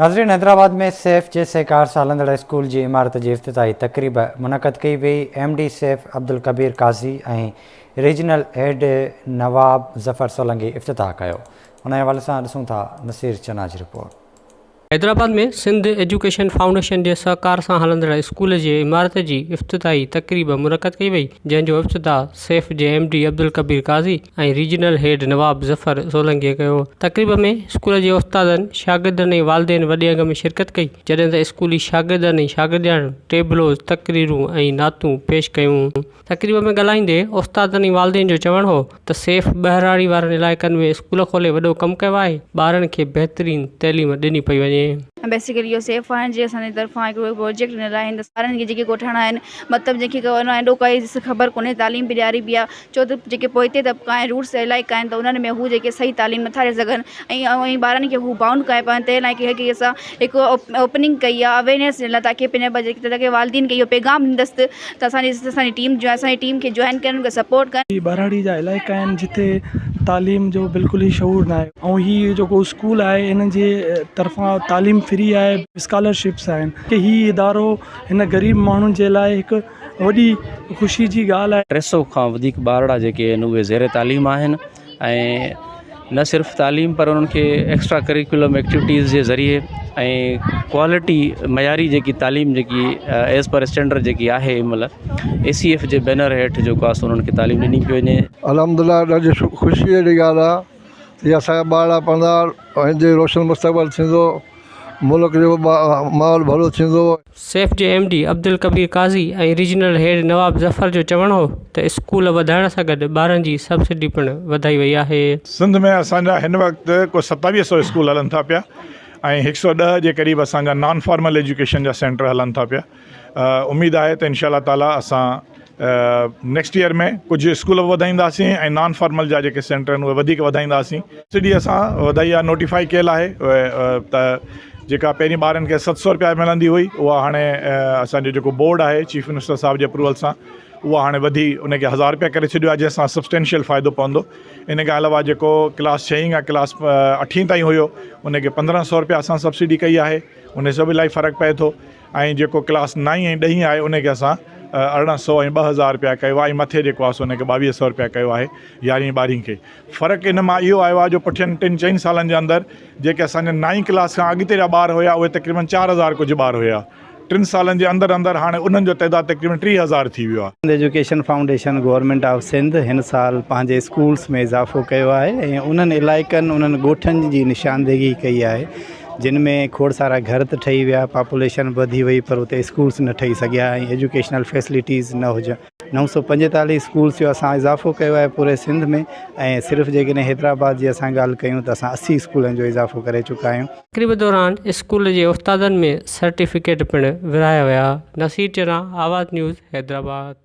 नाज़रीन, हैदराबाद में सैफ जैसे कार सालंदड़ स्कूल की इमारत की इफ्तिताही तकरीब मुनक़द कई वई। MD सैफ अब्दुल कबीर काज़ी और रीजनल हेड नवाब ज़फ़र सोलंकी इफ्तिताह किया। उन हवाले से ॾिसूं था नसीर चना की रिपोर्ट। हैदराबाद में सिंध एजुकेशन फाउंडेशन के सहकार से हलंदड़ स्कूल की इमारत की इफ्तिताही तकरीब मुनक़द कई वई, जंहिंजो इफ्तिताह सैफ के MD अब्दुल कबीर काज़ी और रीजनल हेड नवाब ज़फ़र सोलंकी कयो। तकरीब में स्कूल के उस्तादन, शागिर्दनि ऐं वालिदैन वॾे अघ में शिरकत कई, जॾहिं त स्कूली शागिर्दनि ऐं शागिर्दियाणियुनि टेबलों, तकरीरूं ऐं नातूं पेश कयूं। तकरीब में ॻाल्हाईंदे उस्तादनि ऐं वालिदैन जो चवणु हो त सैफ बहिराड़ी वारनि इलाइक़नि में स्कूल खोले वॾो कमु कयो आहे। ॿारनि खे बहितरीन तइलीम ॾिनी पई वञे। बेसिकली इहो सेफ आहे जे असांजी तरफ़ां हिकिड़ो प्रोजेक्ट ॾिनल आहे। ॿारनि खे जेके ॻोठाणा आहिनि, मतिलबु जंहिंखे एॾो काई ख़बर कोन्हे, तालीम बि ॾियारी बि आहे। छो त जेके पोइते तबिका आहिनि, रूट्स इलाइक़ा आहिनि, त उन्हनि में हू जेके सही तालीम नथा ॾेई सघनि ऐं ॿारनि खे हू बाउंड कया पिया आहिनि। तंहिं लाइ की असां हिकु ओपनिंग कई आहे अवेयरनेस ॾियण लाइ, ताकी पंहिंजे वालिदैन खे इहो पैगाम ॾींदसि त असांजी टीम जो आहे, असांजी टीम खे जॉइन कनि, उनखे सपोर्ट कनि। बराड़ी जा इलाइक़ा आहिनि जिते तालीम जो बिल्कुलु ई शऊर न आहे, ऐं हीअ जेको स्कूल आहे इन जे तरफ़ां तालीम फ्री आहे, स्कॉलरशिप्स आहिनि कि हीअ इदारो हिन ग़रीब माण्हुनि जे लाइ हिकु वॾी ख़ुशी जी ॻाल्हि आहे। 300 खां वधीक ॿारड़ा जेके आहिनि उहे ज़ेर तालीम आहिनि ऐं न सिर्फ़ु तालीम पर उन्हनि खे एक्स्ट्रा करिकुलम एक्टिविटीज़ जे ज़रिए ऐं क्वालिटी मयारी जेकी तालीम जेकी एज़ पर स्टैंडर्ड जेकी आहे हिनमहिल ACF जे बैनर हेठि जेको आहे उन्हनि खे तालीम ॾिनी पई वञे। अल्हम्दुलिल्लाह, ॾाढी ख़ुशी जी ॻाल्हि आहे कि असांजा ॿार पढ़ंदा, हिनजे रोशन मुस्तक़बिल थींदो, मुल्क जो माहौल भलो थींदो। सैफ के MD अब्दुल कबीर काज़ी और रीजनल हेड नवाब ज़फ़र जो चवणु हो त स्कूल वधाइण सां गॾु ॿारनि जी सब्सिडी पिणु वधाई वई आहे। सिंध में असांजा हिन वक़्तु को 2700 स्कूल हलनि था पिया ऐं 110 जे क़रीब असांजा नॉन फॉर्मल एजुकेशन जा सेंटर हलनि था पिया। उम्मीद आहे त इंशाअल्लाह ताला असां नेक्स्ट ईयर में कुछ स्कूल वधाईंदासीं ऐं नॉन फॉर्मल जा जेके सेंटर आहिनि उहे वधीक वधाईंदासीं। सब्सिडी असां वधाई आहे, नोटिफाई कयल आहे त जेका पहिरीं ॿारनि खे 700 रुपया मिलंदी हुई, उहा हाणे असांजो जेको बोर्ड आहे चीफ मिनिस्टर साहब जे अप्रूवल सां उहा हाणे वधी उनखे 1000 रुपया करे छॾियो आहे, जंहिंसां सब्सटेंशियल फ़ाइदो पवंदो। इन खां अलावा जेको क्लास 6 खां क्लास 8 ताईं हुयो उनखे 1500 रुपया असां सब्सिडी कई आहे, उन सां बि इलाही फ़र्क़ु पए थो। ऐं जेको क्लास 9 ऐं 10 आहे उनखे असां 1800 ऐं 2000 रुपया कयो आहे, ऐं मथे जेको आहे उनखे 2200 रुपया कयो आहे 11 12 खे। फ़र्क़ु इन मां इहो आयो आहे जो पुठियनि 3-4 सालनि जे अंदरि जेके असांजे 9 क्लास खां अॻिते जा ॿार हुया उहे तक़रीबन 4000 कुझु ॿार हुया। 3 सालनि जे अंदरि अंदरि हाणे उन्हनि जो तइदाद तक़रीबन 3000 थी वियो आहे। Education foundation government of Sindh हिन साल पंहिंजे स्कूल्स में इज़ाफ़ो कयो आहे ऐं उन्हनि इलाइक़नि, उन्हनि ॻोठनि जी निशानदेही कई आहे जिन में खोड़ सारा घर त ठही विया, पॉपुलेशन वधी वई, पर उते स्कूल्स न ठही सघिया ऐं एजुकेशनल फैसिलिटीज़ न हुजनि। 945 स्कूल्स जो असां इज़ाफ़ो कयो आहे पूरे सिंध में, ऐं सिर्फ़ु जेकॾहिं हैदराबाद जी असां ॻाल्हि कयूं त असां 80 स्कूलनि जो इज़ाफ़ो करे चुका आहियूं। तकरीब दौरान स्कूल के उस्तादनि में सर्टिफिकेट पिणु विराया विया। नसीर चना, आवाज़ न्यूज़, हैदराबाद।